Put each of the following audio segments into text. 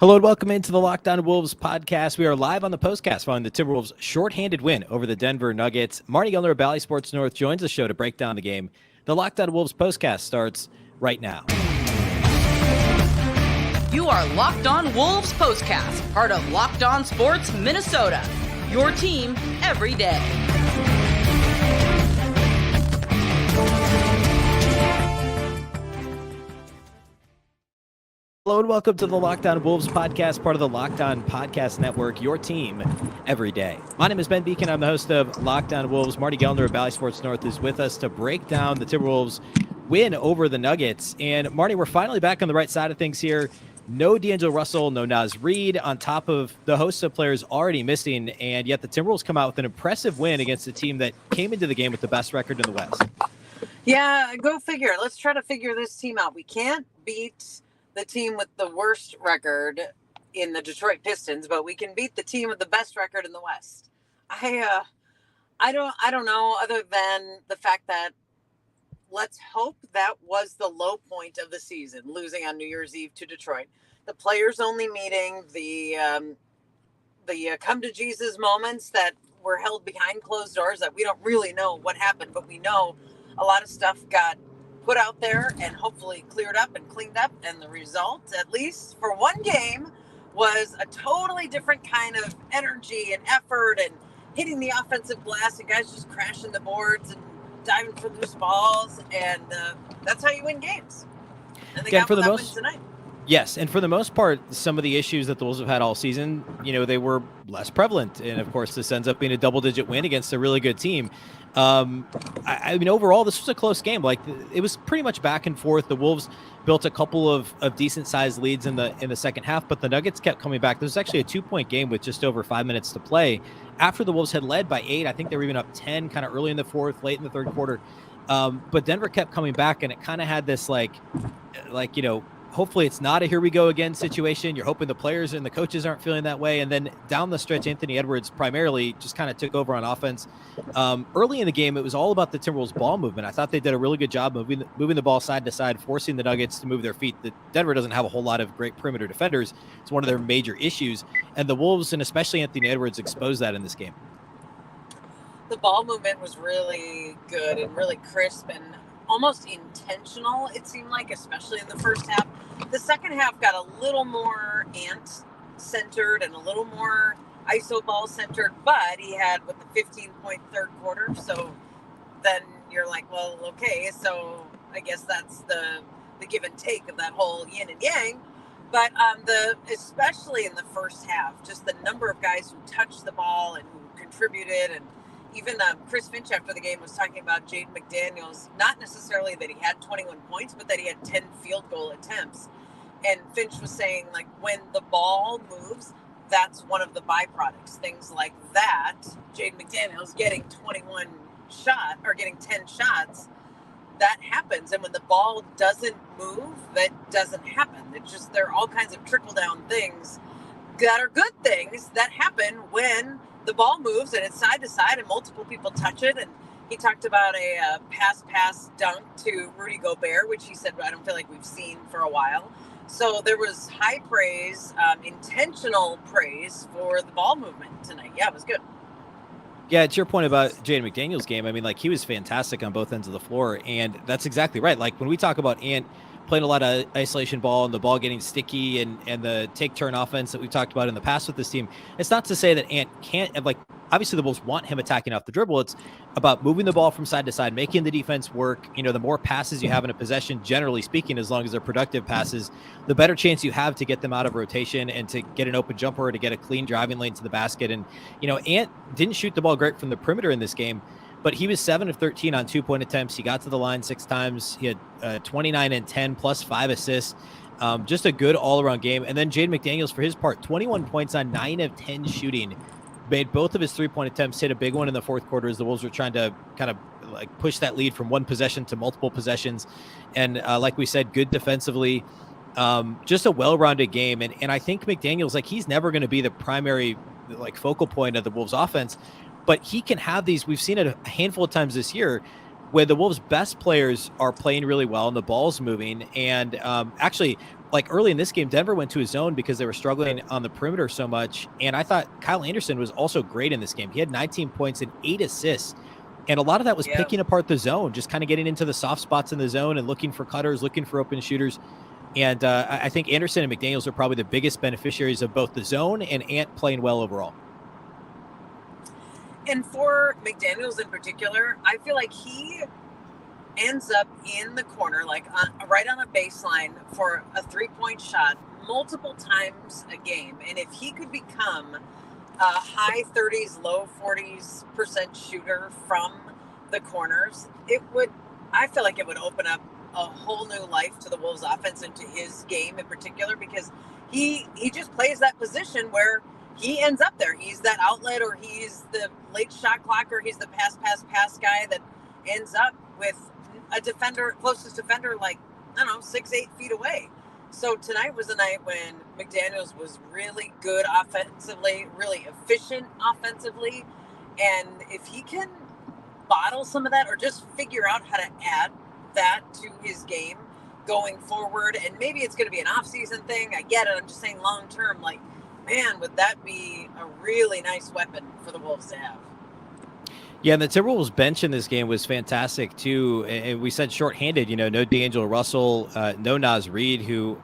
Hello and welcome into the Locked On Wolves podcast. We are live on the postcast following the Timberwolves' shorthanded win over the Denver Nuggets. Marney Gellner of Bally Sports North joins the show to break down the game. The Locked On Wolves postcast starts right now. You are Locked On Wolves postcast, part of Locked On Sports Minnesota. Your team every day. Hello and welcome to the Locked On Wolves podcast, part of the Locked On Podcast Network, your team every day. My name is Ben Beecken. I'm the host of Locked On Wolves. Marney Gellner of Bally Sports North is with us to break down the Timberwolves' win over the Nuggets. And Marney, we're finally back on the right side of things here. No D'Angelo Russell, no Naz Reid, on top of the host of players already missing, and yet the Timberwolves come out with an impressive win against a team that came into the game with the best record in the West. Yeah, go figure. Let's try to figure this team out. We can't beat the team with the worst record in the Detroit Pistons, but we can beat the team with the best record in the West. I don't know, other than the fact that let's hope that was the low point of the season, losing on New Year's Eve to Detroit. The players only meeting, the come to Jesus moments that were held behind closed doors that we don't really know what happened, but we know a lot of stuff got put out there and hopefully cleared up and cleaned up. And the result, at least for one game, was a totally different kind of energy and effort and hitting the offensive glass and guys just crashing the boards and diving for loose balls. And that's how you win games. And they got that win tonight. Yes, and for the most part, some of the issues that the Wolves have had all season, they were less prevalent. And, of course, this ends up being a double-digit win against a really good team. I mean, overall, this was a close game. Like, it was pretty much back and forth. The Wolves built a couple of decent-sized leads in the second half, but the Nuggets kept coming back. This was actually a 2-point game with just over 5 minutes to play. After the Wolves had led by 8, I think they were even up 10 kind of early in the fourth, late in the third quarter. But Denver kept coming back, and it kind of had this, hopefully it's not a here we go again situation. You're hoping the players and the coaches aren't feeling that way. And then down the stretch, Anthony Edwards primarily just kind of took over on offense. Early in the game, it was all about the Timberwolves ball movement. I thought they did a really good job moving the ball side to side, forcing the Nuggets to move their feet. Denver doesn't have a whole lot of great perimeter defenders. It's one of their major issues. And the Wolves, and especially Anthony Edwards, exposed that in this game. The ball movement was really good and really crisp and almost intentional, it seemed like, especially in the first half. The second half got a little more Ant-centered and a little more iso ball-centered, but he had with the 15-point third quarter, so then you're like, well, okay, so I guess that's the give and take of that whole yin and yang. But especially in the first half, just the number of guys who touched the ball and who contributed, and even Chris Finch after the game was talking about Jaden McDaniels, not necessarily that he had 21 points, but that he had 10 field goal attempts. And Finch was saying, like, when the ball moves, that's one of the byproducts. Things like that, Jaden McDaniels getting 21 shot or getting 10 shots, that happens. And when the ball doesn't move, that doesn't happen. It's just, there are all kinds of trickle down things that are good things that happen when the ball moves and it's side to side and multiple people touch it. And he talked about a pass dunk to Rudy Gobert, which he said, I don't feel like we've seen for a while. So there was high praise, intentional praise for the ball movement tonight. Yeah, it was good. Yeah, it's your point about Jaden McDaniels' game. I mean, he was fantastic on both ends of the floor, and that's exactly right. Like, when we talk about Ant playing a lot of isolation ball and the ball getting sticky and the take-turn offense that we've talked about in the past with this team, it's not to say that Ant can't, obviously the Bulls want him attacking off the dribble. It's about moving the ball from side to side, making the defense work. The more passes you have in a possession, generally speaking, as long as they're productive passes, the better chance you have to get them out of rotation and to get an open jumper or to get a clean driving lane to the basket. And, Ant didn't shoot the ball great from the perimeter in this game, but he was 7 of 13 on 2-point attempts. He got to the line 6 times. He had 29 and 10 plus 5 assists. Just a good all-around game. And then Jaden McDaniels, for his part, 21 points on 9 of 10 shooting. Made both of his 3-point attempts, hit a big one in the fourth quarter as the Wolves were trying to kind of push that lead from one possession to multiple possessions. And like we said, good defensively. Just a well-rounded game. And I think McDaniels, he's never going to be the primary focal point of the Wolves offense, but he can have these. We've seen it a handful of times this year when the Wolves' best players are playing really well and the ball's moving. And actually, like early in this game, Denver went to his zone because they were struggling on the perimeter so much. And I thought Kyle Anderson was also great in this game. He had 19 points and 8 assists. And a lot of that was picking apart the zone, just kind of getting into the soft spots in the zone and looking for cutters, looking for open shooters. And I think Anderson and McDaniels are probably the biggest beneficiaries of both the zone and Ant playing well overall. And for McDaniels in particular, I feel like he ends up in the corner, like right on the baseline for a 3-point shot multiple times a game. And if he could become a high 30s, low 40s% shooter from the corners, I feel like it would open up a whole new life to the Wolves offense and to his game in particular, because he just plays that position where he ends up there. He's that outlet, or he's the late shot clock, or he's the pass guy that ends up with a defender, closest defender, like, I don't know, 6-8 feet away. So tonight was a night when McDaniels was really good offensively, really efficient offensively. And if he can bottle some of that, or just figure out how to add that to his game going forward, and maybe it's going to be an off-season thing, I get it, I'm just saying long term, like, man, would that be a really nice weapon for the Wolves to have. Yeah, and the Timberwolves bench in this game was fantastic too. And we said shorthanded, no D'Angelo Russell, no Naz Reid, who,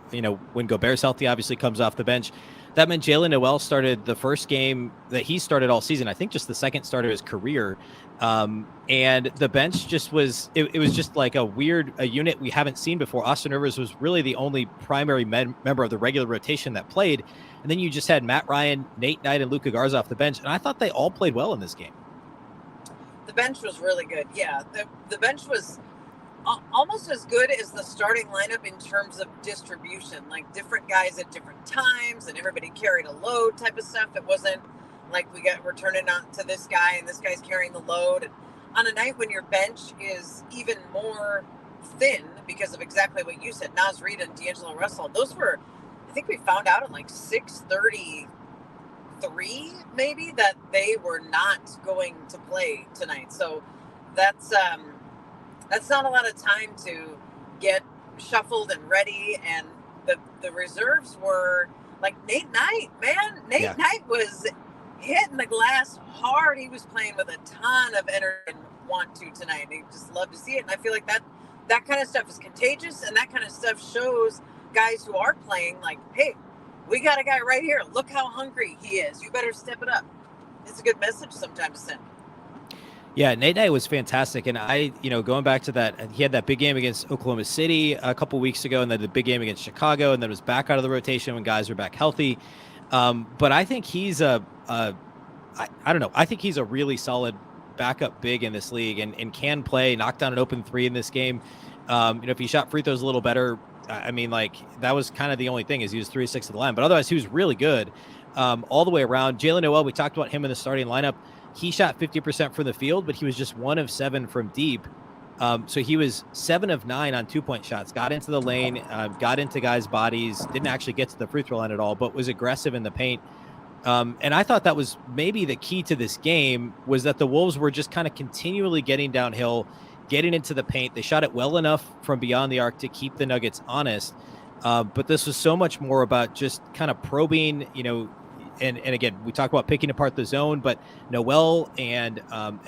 when Gobert's healthy, obviously comes off the bench. That meant Jalen Noel started the first game that he started all season. I think just the second start of his career. And the bench just was, it was just like a unit we haven't seen before. Austin Rivers was really the only primary member of the regular rotation that played. And then you just had Matt Ryan, Nate Knight, and Luka Garza off the bench. And I thought they all played well in this game. The bench was really good. Yeah, the bench was almost as good as the starting lineup in terms of distribution, like different guys at different times and everybody carried a load type of stuff. It wasn't like we're turning on to this guy and this guy's carrying the load. And on a night when your bench is even more thin because of exactly what you said, Naz Reid and D'Angelo Russell, those were, I think we found out at like 6:33 maybe that they were not going to play tonight. So that's not a lot of time to get shuffled and ready. And the reserves were like Nate Knight, man. Nate Knight was hitting the glass hard. He was playing with a ton of energy and want to tonight. And I just love to see it. And I feel like that kind of stuff is contagious, and that kind of stuff shows guys who are playing like, hey, we got a guy right here. Look how hungry he is. You better step it up. It's a good message sometimes to send. Yeah, Nate Knight was fantastic. And going back to that, he had that big game against Oklahoma City a couple weeks ago, and then the big game against Chicago, and then was back out of the rotation when guys were back healthy. But I think he's I don't know. I think he's a really solid backup big in this league, and can play, knock down an open three in this game. If he shot free throws a little better, I mean, like, that was kind of the only thing, is he was 3-6 at the line. But otherwise, he was really good all the way around. Jalen Noel, we talked about him in the starting lineup. He shot 50% from the field, but he was just 1 of 7 from deep. So he was 7 of 9 on 2-point shots, got into the lane, got into guys' bodies, didn't actually get to the free throw line at all, but was aggressive in the paint. And I thought that was maybe the key to this game, was that the Wolves were just kind of continually getting downhill, getting into the paint. They shot it well enough from beyond the arc to keep the Nuggets honest. But this was so much more about just kind of probing, and again, we talk about picking apart the zone, but Noel and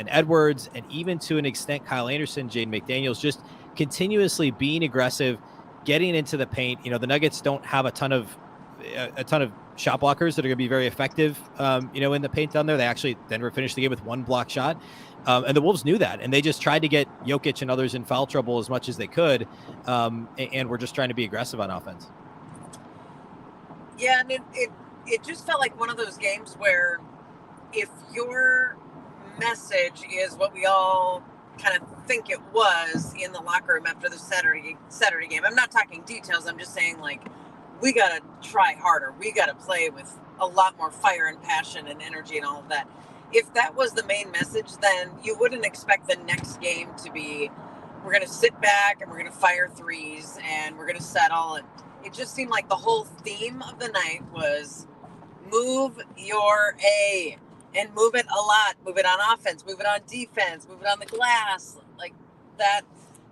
Edwards, and even to an extent Kyle Anderson, Jaden McDaniels, just continuously being aggressive, getting into the paint. The Nuggets don't have a ton of shot blockers that are going to be very effective, in the paint down there. Denver finished the game with 1 block shot. And the Wolves knew that, and they just tried to get Jokic and others in foul trouble as much as they could. And we're just trying to be aggressive on offense. Yeah, and it just felt like one of those games where if your message is what we all kind of think it was in the locker room after the Saturday game, I'm not talking details, I'm just saying, like, we got to try harder. We got to play with a lot more fire and passion and energy and all of that. If that was the main message, then you wouldn't expect the next game to be, we're going to sit back and we're going to fire threes and we're going to settle. And it just seemed like the whole theme of the night was move your A, and move it a lot. Move it on offense, move it on defense, move it on the glass. Like, that,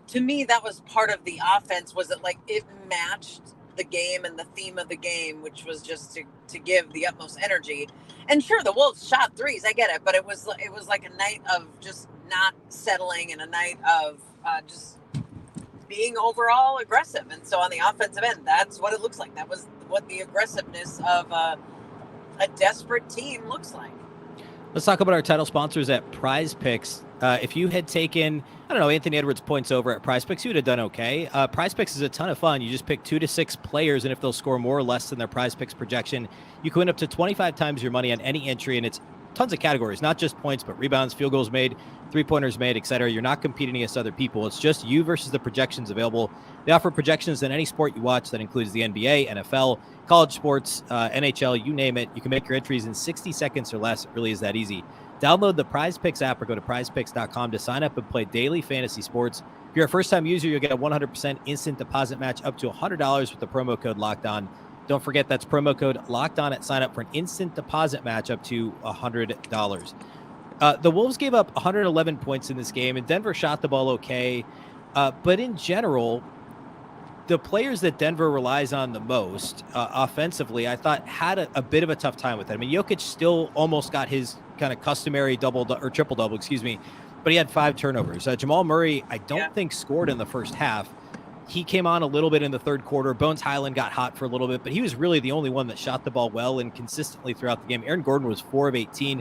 to me, that was part of the offense, was it like it matched the game and the theme of the game, which was just to give the utmost energy. And sure, the Wolves shot threes, I get it, but it was like a night of just not settling and a night of just being overall aggressive. And so on the offensive end, that's what it looks like. That was what the aggressiveness of a desperate team looks like. Let's talk about our title sponsors at Prize Picks. If you had taken, I don't know, Anthony Edwards points over at Prize Picks, you would have done okay. Prize Picks is a ton of fun. You just pick 2 to 6 players, and if they'll score more or less than their Prize Picks projection, you can win up to 25 times your money on any entry, and it's tons of categories, not just points, but rebounds, field goals made, three-pointers made, etc. You're not competing against other people. It's just you versus the projections available. They offer projections in any sport you watch. That includes the NBA, NFL, college sports, NHL, you name it. You can make your entries in 60 seconds or less. It really is that easy. Download the Prize Picks app or go to prizepicks.com to sign up and play daily fantasy sports. If you're a first-time user, you'll get a 100% instant deposit match up to $100 with the promo code LOCKEDON. Don't forget, that's promo code LOCKEDON at sign up for an instant deposit match up to $100. The Wolves gave up 111 points in this game, and Denver shot the ball okay. But in general, the players that Denver relies on the most offensively, I thought had a bit of a tough time with it. I mean, Jokic still almost got his kind of customary triple-double, but he had 5 turnovers. Jamal Murray, I don't think scored in the first half. He came on a little bit in the third quarter. Bones Highland got hot for a little bit, but he was really the only one that shot the ball well and consistently throughout the game. Aaron Gordon was 4 of 18.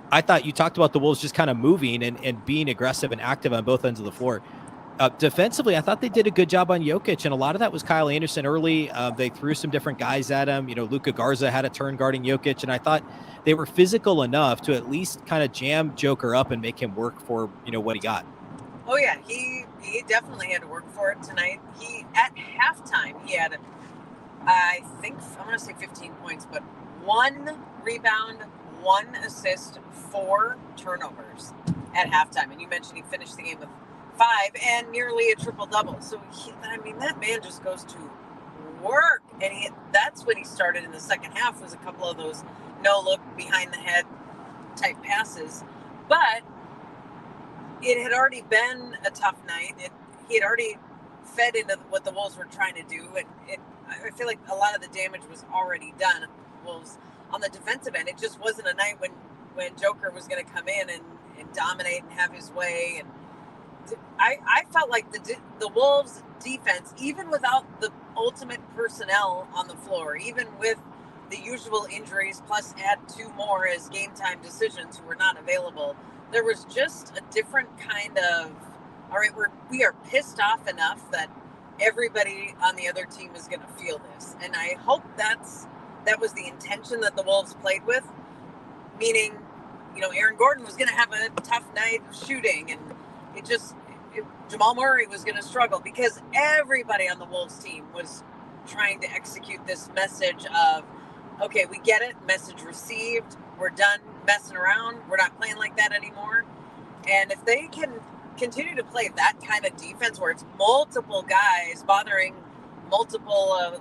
I thought you talked about the Wolves just kind of moving and being aggressive and active on both ends of the floor. Defensively, I thought they did a good job on Jokic, and a lot of that was Kyle Anderson early. They threw some different guys at him. You know, Luka Garza had a turn guarding Jokic, and I thought they were physical enough to at least kind of jam Joker up and make him work for, what he got. Oh, yeah, he definitely had to work for it tonight. At halftime, he had, I think, I'm going to say 15 points, but 1 rebound, 1 assist, 4 turnovers at halftime. And you mentioned he finished the game with 5 and nearly a triple-double. So, that man just goes to work. And that's when he started in the second half, was a couple of those no-look, behind-the-head type passes. But it had already been a tough night. He had already fed into what the Wolves were trying to do. I feel like a lot of the damage was already done. The Wolves on the defensive end, it just wasn't a night when Joker was going to come in and dominate and have his way. And I felt like the Wolves defense, even without the ultimate personnel on the floor, even with the usual injuries, plus add 2 more as game time decisions who were not available, there was just a different kind of, all right, we are pissed off enough that everybody on the other team is going to feel this. And I hope that was the intention that the Wolves played with, meaning, Aaron Gordon was going to have a tough night shooting, and Jamal Murray was going to struggle, because everybody on the Wolves team was trying to execute this message of, okay, we get it, message received, we're done messing around, we're not playing like that anymore. And if they can continue to play that kind of defense where it's multiple guys bothering multiple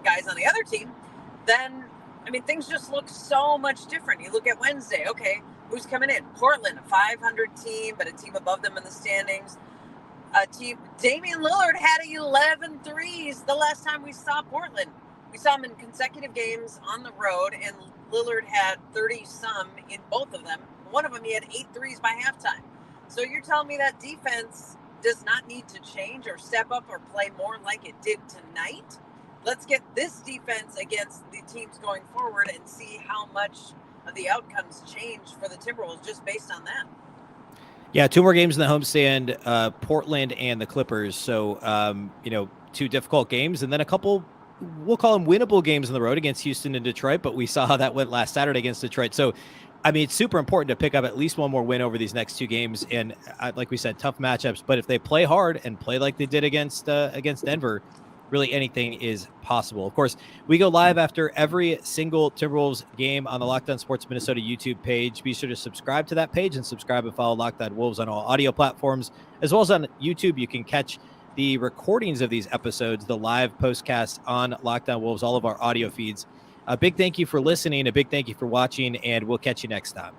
guys on the other team, then, things just look so much different. You look at Wednesday, okay, who's coming in? Portland, a 500 team, but a team above them in the standings. Damian Lillard had 11 threes the last time we saw Portland. We saw him in consecutive games on the road, and Lillard had 30-some in both of them. One of them, he had 8 threes by halftime. So you're telling me that defense does not need to change or step up or play more like it did tonight? Let's get this defense against the teams going forward and see how much of the outcomes change for the Timberwolves just based on that. Yeah, 2 more games in the homestand, Portland and the Clippers. So, 2 difficult games, and then a couple, we'll call them winnable games on the road against Houston and Detroit, but we saw how that went last Saturday against Detroit. So, it's super important to pick up at least 1 more win over these next 2 games. And like we said, tough matchups, but if they play hard and play like they did against Denver, really anything is possible. Of course, we go live after every single Timberwolves game on the Locked On Sports Minnesota YouTube page. Be sure to subscribe to that page and subscribe and follow Locked On Wolves on all audio platforms, as well as on YouTube. You can catch the recordings of these episodes, the live postcasts on Locked On Wolves, all of our audio feeds. A big thank you for listening. A big thank you for watching, and we'll catch you next time.